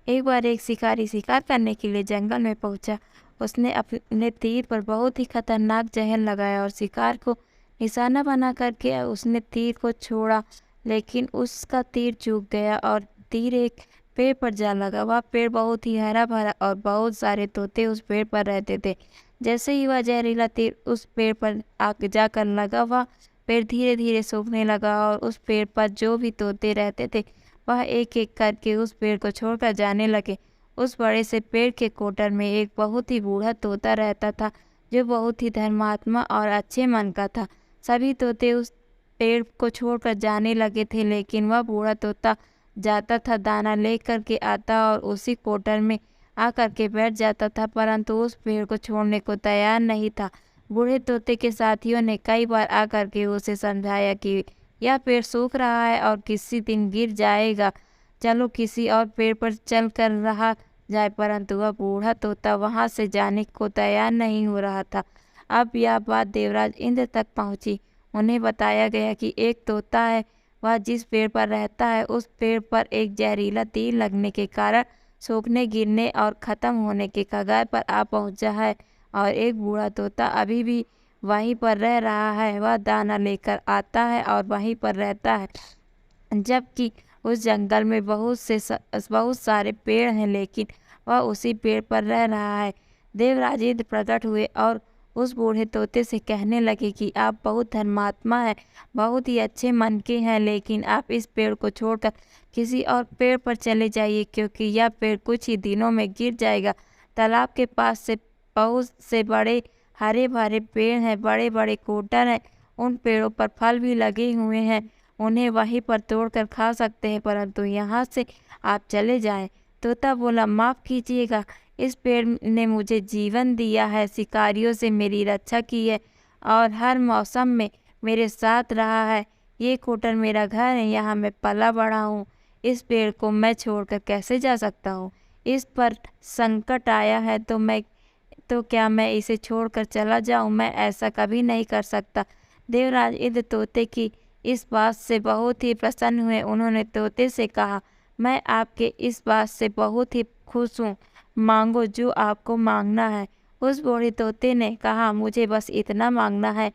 एक बार एक शिकारी शिकार करने के लिए जंगल में पहुंचा। उसने अपने तीर पर बहुत ही खतरनाक जहर लगाया और शिकार को निशाना बना करके उसने तीर को छोड़ा, लेकिन उसका तीर चूक गया और तीर एक पेड़ पर जा लगा। वह पेड़ बहुत ही हरा भरा और बहुत सारे तोते उस पेड़ पर रहते थे। जैसे ही वह जहरीला तीर उस पेड़ पर आके जाकर लगा, वह पेड़ धीरे धीरे सूखने लगा और उस पेड़ पर जो भी तोते रहते थे वह एक एक करके उस पेड़ को छोड़कर जाने लगे। उस बड़े से पेड़ के कोटर में एक बहुत ही बूढ़ा तोता रहता था, जो बहुत ही धर्मात्मा और अच्छे मन का था। सभी तोते उस पेड़ को छोड़कर जाने लगे थे, लेकिन वह बूढ़ा तोता जाता था, दाना लेकर के आता और उसी कोटर में आकर के बैठ जाता था, परंतु उस पेड़ को छोड़ने को तैयार नहीं था। बूढ़े तोते के साथियों ने कई बार आकर के उसे समझाया कि यह पेड़ सूख रहा है और किसी दिन गिर जाएगा, चलो किसी और पेड़ पर चल कर रहा जाए, परंतु वह बूढ़ा तोता वहां से जाने को तैयार नहीं हो रहा था। अब यह बात देवराज इंद्र तक पहुंची। उन्हें बताया गया कि एक तोता है, वह जिस पेड़ पर रहता है उस पेड़ पर एक जहरीला तीर लगने के कारण सूखने, गिरने और खत्म होने के कगार पर आ पहुंचा है, और एक बूढ़ा तोता अभी भी वहीं पर रह रहा है। वह दाना लेकर आता है और वहीं पर रहता है, जबकि उस जंगल में बहुत सारे पेड़ हैं, लेकिन वह उसी पेड़ पर रह रहा है। देवराज इंद्र प्रकट हुए और उस बूढ़े तोते से कहने लगे कि आप बहुत धर्मात्मा हैं, बहुत ही अच्छे मन के हैं, लेकिन आप इस पेड़ को छोड़कर किसी और पेड़ पर चले जाइए, क्योंकि यह पेड़ कुछ ही दिनों में गिर जाएगा। तालाब के पास से बहुत से बड़े हरे भरे पेड़ हैं, बड़े बड़े कोटर हैं, उन पेड़ों पर फल भी लगे हुए हैं, उन्हें वहीं पर तोड़कर खा सकते हैं, परंतु यहाँ से आप चले जाएं। तोता बोला, माफ़ कीजिएगा, इस पेड़ ने मुझे जीवन दिया है, शिकारियों से मेरी रक्षा की है और हर मौसम में मेरे साथ रहा है। ये कोटर मेरा घर है, यहाँ मैं पला बड़ा हूँ। इस पेड़ को मैं छोड़कर कैसे जा सकता हूँ? इस पर संकट आया है तो क्या मैं इसे छोड़कर चला जाऊं? मैं ऐसा कभी नहीं कर सकता। देवराज इंद्र तोते की इस बात से बहुत ही प्रसन्न हुए। उन्होंने तोते से कहा, मैं आपके इस बात से बहुत ही खुश हूँ, मांगो जो आपको मांगना है। उस बूढ़े तोते ने कहा, मुझे बस इतना मांगना है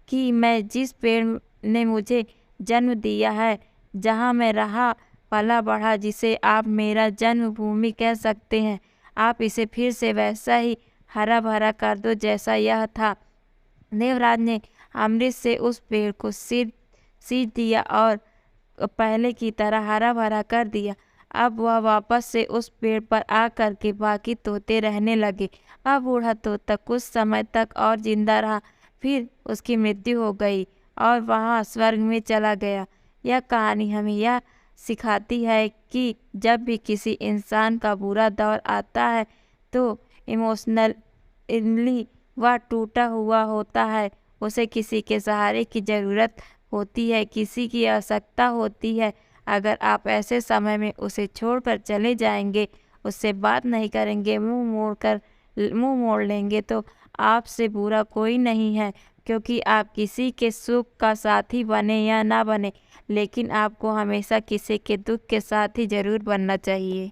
कि मैं जिस पेड़ ने मुझे जन्म दिया है, जहाँ मैं रहा पला बढ़ा, जिसे आप मेरा जन्मभूमि कह सकते हैं, आप इसे फिर से वैसा ही हरा भरा कर दो जैसा यह था। देवराज ने अमृत से उस पेड़ को सींच दिया और पहले की तरह हरा भरा कर दिया। अब वह वापस से उस पेड़ पर आकर के बाकी तोते रहने लगे। अब बूढ़ा तोता कुछ समय तक और जिंदा रहा, फिर उसकी मृत्यु हो गई और वहाँ स्वर्ग में चला गया। यह कहानी हमें यह सिखाती है कि जब भी किसी इंसान का बुरा दौर आता है तो इमोशनली वह टूटा हुआ होता है, उसे किसी के सहारे की ज़रूरत होती है, किसी की आवश्यकता होती है। अगर आप ऐसे समय में उसे छोड़कर चले जाएंगे, उससे बात नहीं करेंगे, मुंह मोड़ लेंगे, तो आपसे बुरा कोई नहीं है, क्योंकि आप किसी के सुख का साथी बने या ना बने, लेकिन आपको हमेशा किसी के दुख के साथी जरूर बनना चाहिए।